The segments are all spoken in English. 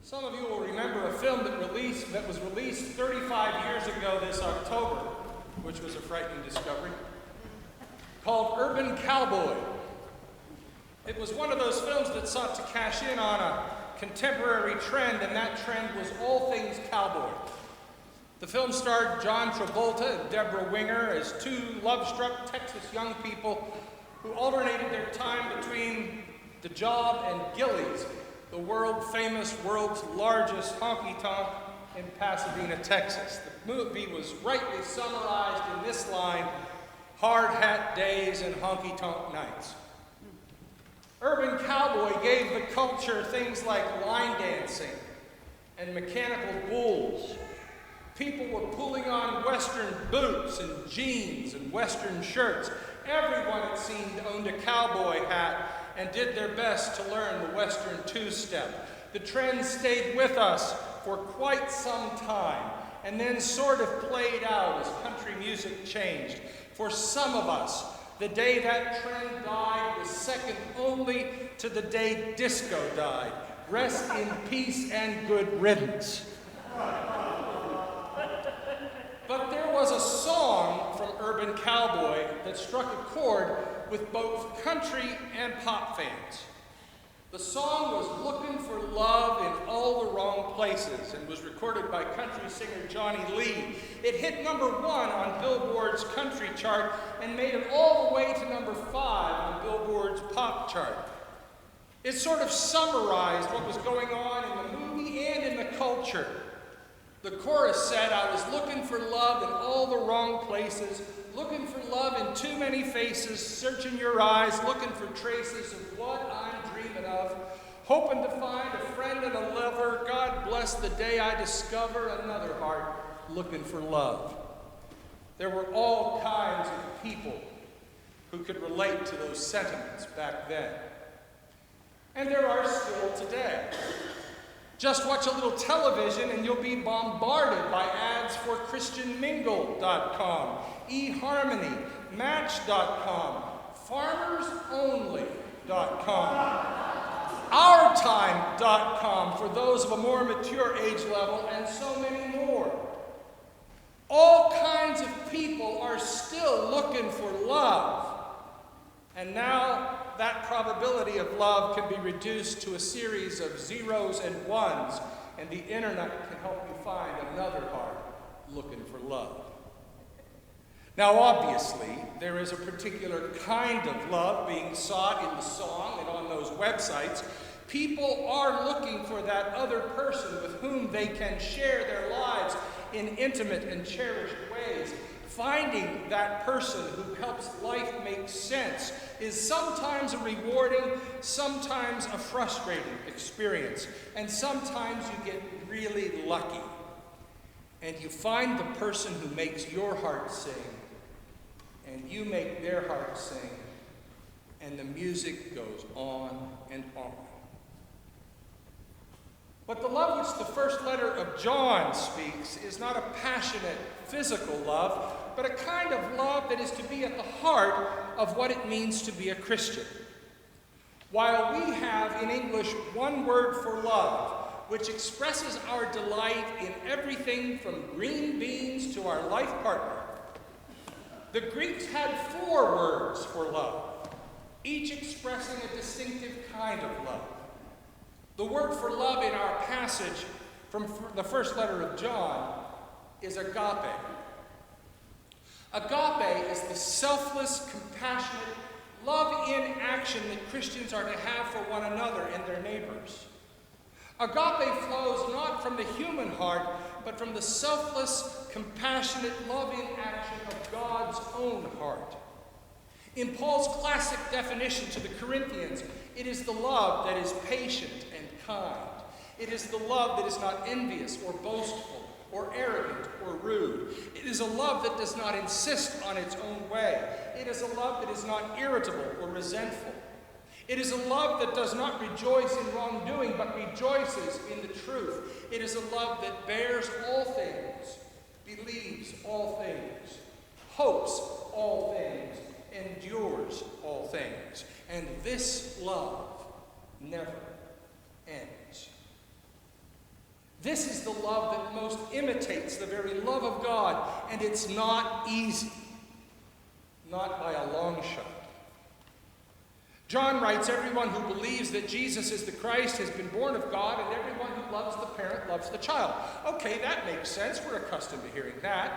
Some of you will remember a film that was released 35 years ago this October, which was a frightening discovery, called Urban Cowboy. It was one of those films that sought to cash in on a contemporary trend, and that trend was all things cowboy. The film starred John Travolta and Deborah Winger as two love-struck Texas young people who alternated their time between the job and Gilley's, the world-famous, world's largest honky-tonk in Pasadena, Texas. The movie was rightly summarized in this line: hard hat days and honky-tonk nights. Urban Cowboy gave the culture things like line dancing and mechanical bulls. People were pulling on Western boots and jeans and Western shirts. Everyone, it seemed, owned a cowboy hat and did their best to learn the Western two-step. The trend stayed with us for quite some time and then sort of played out as country music changed. For some of us, the day that trend died was second only to the day disco died. Rest in peace and good riddance. But there was a song from Urban Cowboy that struck a chord with both country and pop fans. The song was Looking for Love in All the Wrong Places and was recorded by country singer Johnny Lee. It hit number 1 on Billboard's country chart and made it all the way to number 5 on Billboard's pop chart. It sort of summarized what was going on in the movie and in the culture. The chorus said, "I was looking for love in all the wrong places, looking for love in too many faces, searching your eyes, looking for traces of what I'm dreaming of, hoping to find a friend and a lover. God bless the day I discover another heart looking for love." There were all kinds of people who could relate to those sentiments back then. And there are still today. Just watch a little television and you'll be bombarded by ads for ChristianMingle.com, eHarmony, Match.com, FarmersOnly.com, OurTime.com for those of a more mature age level, and so many more. All kinds of people are still looking for love. And now that probability of love can be reduced to a series of zeros and ones, and the internet can help you find another heart looking for love. Now, obviously, there is a particular kind of love being sought in the song and on those websites. People are looking for that other person with whom they can share their lives in intimate and cherished ways. Finding that person who helps life make sense is sometimes a rewarding, sometimes a frustrating experience. And sometimes you get really lucky. And you find the person who makes your heart sing, and you make their heart sing, and the music goes on and on. But the love which the first letter of John speaks is not a passionate, physical love, but a kind of love that is to be at the heart of what it means to be a Christian. While we have in English one word for love, which expresses our delight in everything from green beans to our life partner, the Greeks had 4 words for love, each expressing a distinctive kind of love. The word for love in our passage from the first letter of John is agape. Agape is the selfless, compassionate love in action that Christians are to have for one another and their neighbors. Agape flows not from the human heart, but from the selfless, compassionate love in action of God's own heart. In Paul's classic definition to the Corinthians, it is the love that is patient and kind. It is the love that is not envious or boastful or arrogant or rude. It is a love that does not insist on its own way. It is a love that is not irritable or resentful. It is a love that does not rejoice in wrongdoing, but rejoices in the truth. It is a love that bears all things, believes all things, hopes all things, endures all things. And this love never ends. This is the love that most imitates the very love of God, and it's not easy. Not by a long shot. John writes, everyone who believes that Jesus is the Christ has been born of God, and everyone who loves the parent loves the child. Okay, that makes sense. We're accustomed to hearing that.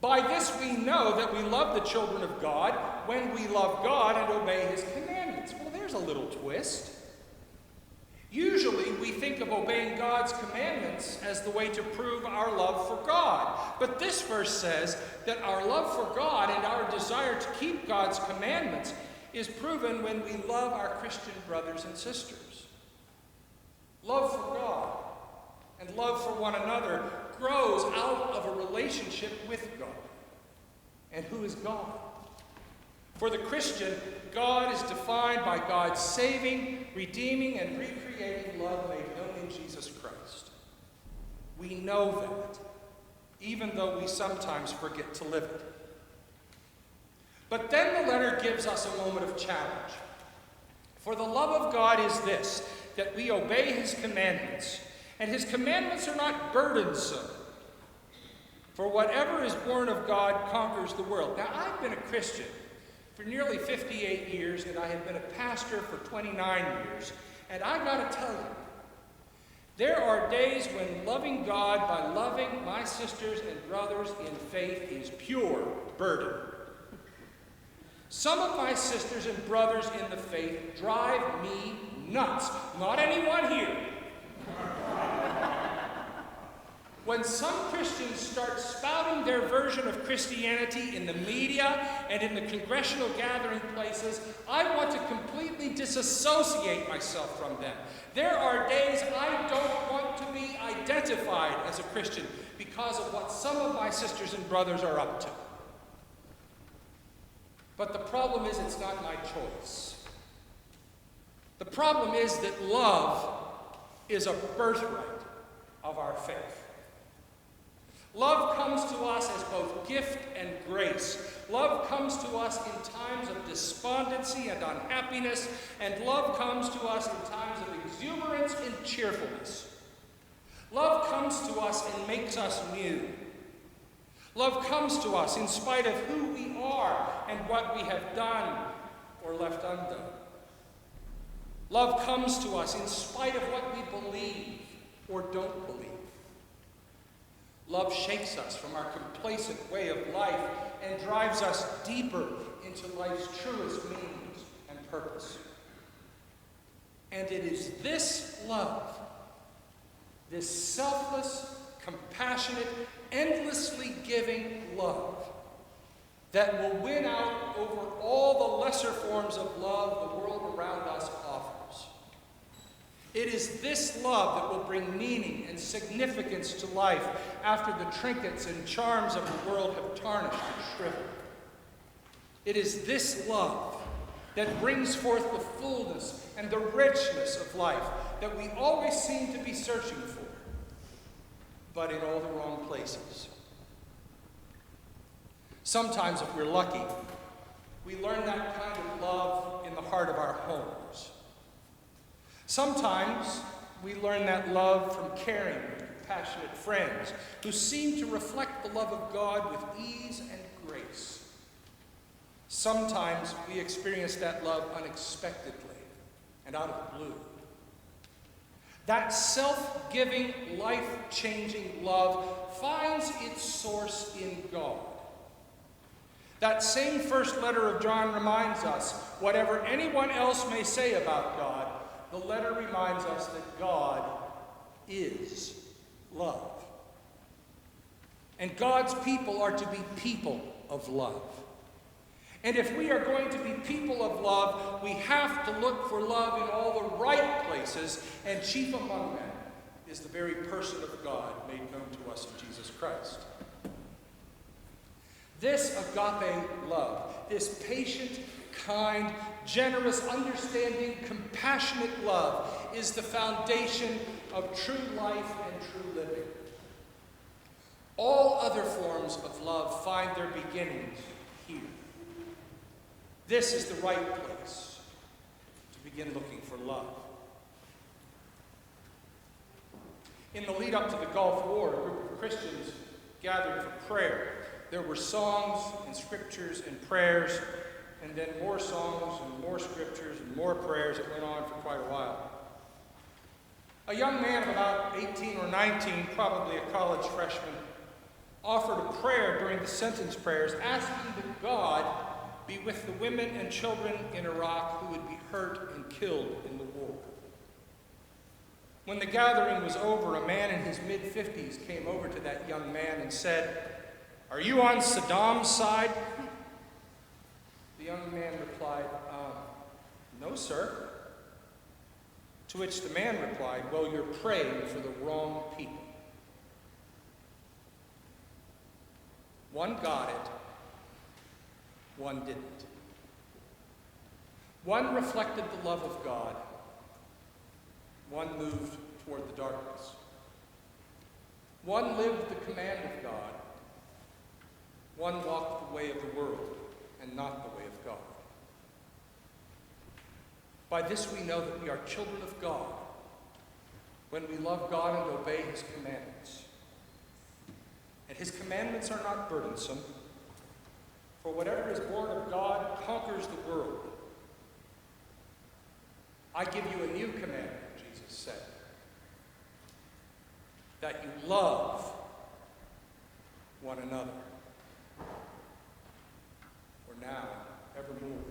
By this we know that we love the children of God when we love God and obey his commandments. Well, there's a little twist. Usually we think of obeying God's commandments as the way to prove our love for God. But this verse says that our love for God and our desire to keep God's commandments is proven when we love our Christian brothers and sisters. Love for God and love for one another grows out of a relationship with God. And who is God? For the Christian, God is defined by God's saving, redeeming, and recreating love made known in Jesus Christ. We know that, even though we sometimes forget to live it. But then the letter gives us a moment of challenge. For the love of God is this, that we obey his commandments, and his commandments are not burdensome. For whatever is born of God conquers the world. Now, I've been a Christian for nearly 58 years, and I have been a pastor for 29 years. And I got to tell you, there are days when loving God by loving my sisters and brothers in faith is pure burden. Some of my sisters and brothers in the faith drive me nuts. Not anyone here. When some Christians start spouting their version of Christianity in the media and in the congressional gathering places, I want to completely disassociate myself from them. There are days I don't want to be identified as a Christian because of what some of my sisters and brothers are up to. But the problem is it's not my choice. The problem is that love is a birthright of our faith. Love comes to us as both gift and grace. Love comes to us in times of despondency and unhappiness, and love comes to us in times of exuberance and cheerfulness. Love comes to us and makes us new. Love comes to us in spite of who we are and what we have done or left undone. Love comes to us in spite of what we believe or don't believe. Love shakes us from our complacent way of life and drives us deeper into life's truest meanings and purpose. And it is this love, this selfless, compassionate, endlessly giving love, that will win out over all the lesser forms of love the world around us offers. It is this love that will bring meaning and significance to life after the trinkets and charms of the world have tarnished and shriveled. It is this love that brings forth the fullness and the richness of life that we always seem to be searching for, but in all the wrong places. Sometimes, if we're lucky, we learn that kind of love in the heart of our homes. Sometimes we learn that love from caring, compassionate friends who seem to reflect the love of God with ease and grace. Sometimes we experience that love unexpectedly and out of the blue. That self-giving, life-changing love finds its source in God. That same first letter of John reminds us, whatever anyone else may say about God, the letter reminds us that God is love. And God's people are to be people of love. And if we are going to be people of love, we have to look for love in all the right places, and chief among them is the very person of God made known to us in Jesus Christ. This agape love, this patient, kind, generous, understanding, compassionate love is the foundation of true life and true living. All other forms of love find their beginnings here. This is the right place to begin looking for love. In the lead up to the Gulf War, a group of Christians gathered for prayer. There were songs and scriptures and prayers, and then more songs and more scriptures and more prayers. It went on for quite a while. A young man of about 18 or 19, probably a college freshman, offered a prayer during the sentence prayers, asking that God be with the women and children in Iraq who would be hurt and killed in the war. When the gathering was over, a man in his mid-50s came over to that young man and said, "Are you on Saddam's side?" The young man replied, "No, sir." To which the man replied, "Well, you're praying for the wrong people." One got it, one didn't. One reflected the love of God, one moved toward the darkness. One lived the command of God, one walked the way of the world and not the way of God. By this we know that we are children of God, when we love God and obey his commandments. And his commandments are not burdensome, for whatever is born of God conquers the world. I give you a new commandment, Jesus said, that you love one another, for now, evermore.